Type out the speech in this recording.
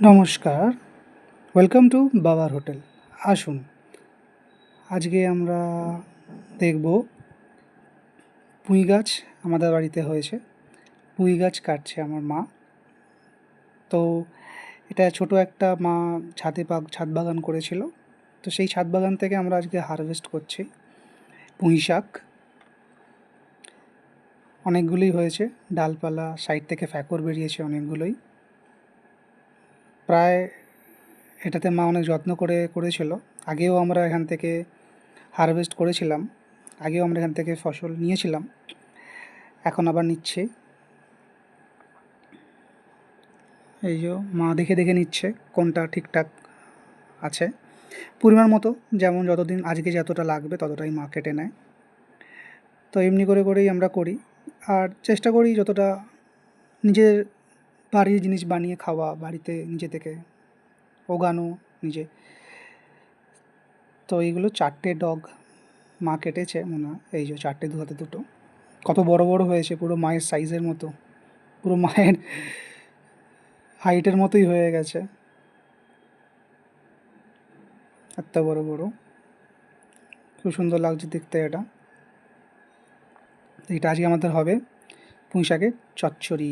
নমস্কার, welcome to বাবার hotel. আসুন, আজকে আমরা দেখব পুঁই গাছ আমাদের বাড়িতে হয়েছে। পুঁই গাছ কাটছে আমার মা। তো এটা ছোট একটা মা ছাদ বাগান করেছিল। তো সেই ছাদ বাগান থেকে আমরা আজকে হারভেস্ট করছি পুঁই শাক। অনেকগুলোই হয়েছে, ডালপালা সাইড থেকে ফ্যাকর বেরিয়েছে অনেকগুলোই। প্রায় এটাতে মা অনেক যত্ন করেছিল। আগেও আমরা এখান থেকে হারভেস্ট করেছিলাম, আগেও আমরা এখান থেকে ফসল নিয়েছিলাম, এখন আবার নিচ্ছে। এই যে মা দেখে দেখে নিচ্ছে কোনটা ঠিকঠাক আছে, পরিমাণ মতো, যেমন যতদিন আজকে যতটা লাগবে ততটাই মা কেটে নেয়। তো এমনি করেই আমরা করি, আর চেষ্টা করি যতটা নিজের বাড়ির জিনিস বানিয়ে খাওয়া, বাড়িতে নিজে থেকে ওগানো নিজে। তো এইগুলো 4টে ডগ মা কেটেছে মনে হয়। এই যে 4টে, দু হাতে দুটো, কত বড় বড় হয়েছে, পুরো মায়ের সাইজের মতো, পুরো মায়ের হাইটের মতোই হয়ে গেছে, এত বড় বড়। খুব সুন্দর লাগছে দেখতে এটা। এটা আজকে আমাদের হবে পুঁই শাকের চচ্চড়ি।